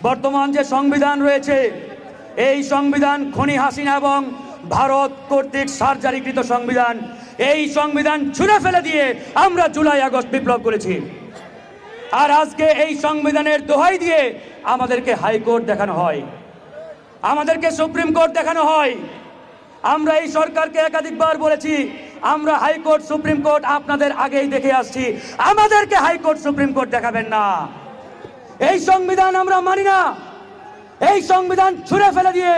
বর্তমান যে সংবিধান রয়েছে এই সংবিধান খনি হাসিনা এবং ভারত কর্তৃক সার্জারিকৃত সংবিধান। এই সংবিধান ছুঁড়ে ফেলে দিয়ে আমরা জুলাই আগস্ট বিপ্লব করেছি। আর আজকে এই সংবিধানের দোহাই দিয়ে আমাদেরকে হাইকোর্ট দেখানো হয়, আমাদেরকে সুপ্রিম কোর্ট দেখানো হয়। আমরা এই সরকারকে একাধিকবার বলেছি আমরা হাইকোর্ট সুপ্রিম কোর্ট আপনাদের আগেই দেখে আসছি, আমাদেরকে হাইকোর্ট সুপ্রিম কোর্ট দেখাবেন না। এই সংবিধান আমরা মানি না। এই সংবিধান ছুঁড়ে ফেলে দিয়ে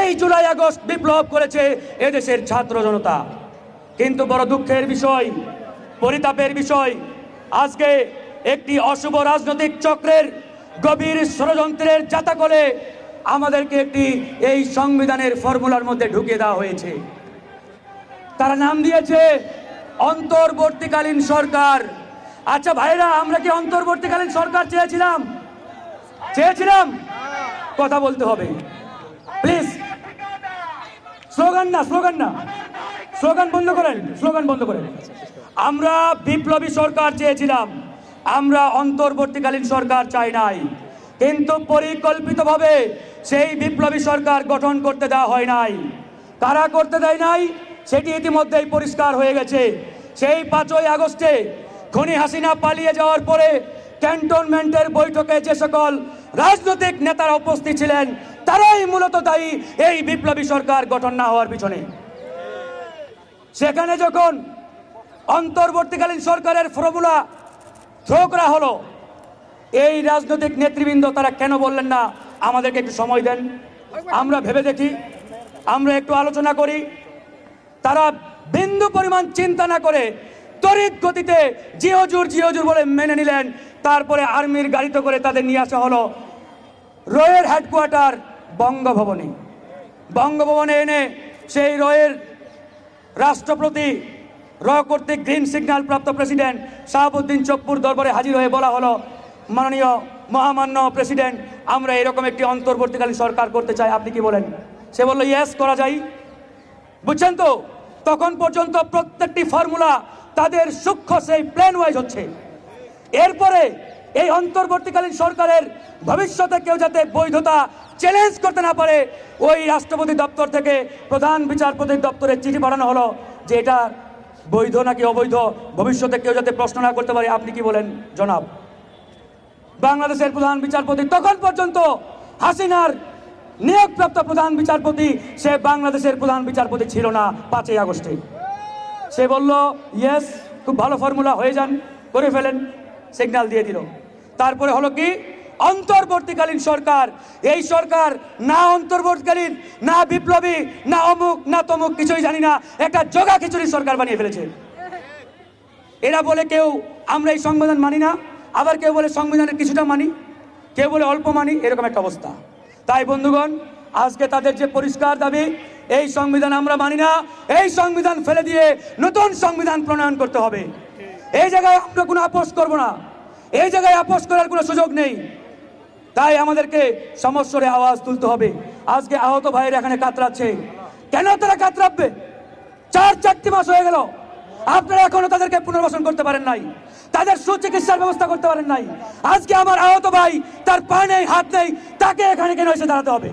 এই জুলাই আগস্ট বিপ্লব করেছে এদেশের ছাত্র জনতা। কিন্তু বড় দুঃখের বিষয়, পরিতাপের বিষয়, আজকে একটি অশুভ রাজনৈতিক চক্রের গভীর ষড়যন্ত্রের জাতাকলে আমাদেরকে একটি এই সংবিধানের ফর্মুলার মধ্যে ঢুকিয়ে দেওয়া হয়েছে। তারা নাম দিয়েছে অন্তর্বর্তীকালীন সরকার। আচ্ছা ভাইরা, আমরা কি অন্তর্বর্তীকালীন সরকার চেয়েছিলাম? চেয়েছিলাম? কথা বলতে হবে প্লিজ। স্লোগান না, স্লোগান না, স্লোগান বন্ধ করেন, স্লোগান বন্ধ করেন। আমরা বিপ্লবী সরকার চেয়েছিলাম, আমরা অন্তর্বর্তীকালীন সরকার চাই নাই। কিন্তু পরিকল্পিতভাবে সেই বিপ্লবী সরকার গঠন করতে দেওয়া হয় নাই। কারা করতে দেয় নাই সেটি ইতিমধ্যেই পরিষ্কার হয়ে গেছে। সেই 5ই আগস্টে খনি হাসিনা পালিয়ে যাওয়ার পরে ক্যান্টনমেন্টের বৈঠকে যে সকল রাজনৈতিক নেতারা উপস্থিত ছিলেন তারাই মূলত দায়ী এই বিপ্লবী সরকার গঠন না হওয়ার পিছনে। সেখানে যখন অন্তর্বর্তীকালীন সরকারের ফর্মুলা থ্রো করা হলো, এই রাজনৈতিক নেতৃবৃন্দ তারা কেন বললেন না আমাদেরকে একটু সময় দেন, আমরা ভেবে দেখি, আমরা একটু আলোচনা করি? তারা বিন্দু পরিমাণ চিন্তা না করে তড়িৎ গতিতে জি হুজুর বলে মেনে নিলেন। তারপরে আর্মির গাড়িতে করে তাদের নিয়ে আসা হলো রয়ের হেডকোয়ার্টার বঙ্গভবনে। বঙ্গভবনে এনে সেই রয়ের রাষ্ট্রপতি র কর্তৃক গ্রিন সিগন্যাল প্রাপ্ত প্রেসিডেন্ট শাহাবুদ্দিন চপ্পুর দরবারে হাজির হয়ে বলা হলো, মাননীয় মহামান্য প্রেসিডেন্ট, আমরা এরকম একটি অন্তর্বর্তীকালীন সরকার করতে চাই, আপনি কি বলেন? সে বলল ইয়েস, করা যায়। বুঝছেন তো? তখন পর্যন্ত প্রত্যেকটি ফর্মুলা তাদের সূক্ষ্ম সেই প্ল্যান ওয়াইজ হচ্ছে। এরপরে এই অন্তর্বর্তীকালীন সরকারের ভবিষ্যতে কেউ যাতে বৈধতা চ্যালেঞ্জ করতে না পারে, ওই রাষ্ট্রপতি দপ্তর থেকে প্রধান বিচারপতির দপ্তরে চিঠি পাঠানো হলো যে এটা বৈধ নাকি অবৈধ, ভবিষ্যতে কেউ যাতে প্রশ্ন না করতে পারে, আপনি কি বলেন জনাব? বাংলাদেশের প্রধান বিচারপতি তখন পর্যন্ত হাসিনার নিয়োগপ্রাপ্ত প্রধান বিচারপতি, সে বাংলাদেশের প্রধান বিচারপতি ছিল না 5ই আগস্টে। সে বলল ইয়েস, খুব ভালো ফর্মুলা, হয়ে যান, করে ফেলেন, সিগন্যাল দিয়ে দিল। তারপরে হলো কি অন্তর্বর্তীকালীন সরকার। এই সরকার না অন্তর্বর্তীকালীন, না বিপ্লবী, না অমুক না তমুক, কিছুই জানি না, একটা জগা খিচুড়ি সরকার বানিয়ে ফেলেছে। এরা বলে কেউ আমরা এই সংবিধান মানি না, আবার কেউ বলে সংবিধানের কিছুটা মানি, কেউ বলে অল্প মানি, এরকম একটা অবস্থা। তাই বন্ধুগণ, আজকে তাদের যে পরিষ্কার দাবি এই সংবিধান আমরা মানি না, এই সংবিধান ফেলে দিয়ে নতুন সংবিধান প্রণয়ন করতে হবে। এই জায়গায় আমরা কোনো আপোষ করব না, এই জায়গায় আপোষ করার কোনো সুযোগ নেই। তাই আমাদেরকে সমস্বরে আওয়াজ তুলতে হবে। আজকে আহত ভাইয়ের এখানে কাতরাচ্ছে, কেন তারা কাতরাবে? 4 মাস হয়ে গেল, আপনারা এখনো তাদেরকে পুনর্বাসন করতে পারেন নাই, তাদের সুচিকিৎসার ব্যবস্থা করতে পারেন নাই। আজকে আমার আহত ভাই, তার পা নেই, হাত নেই, তাকে এখানে কেন এসে দাঁড়াতে হবে?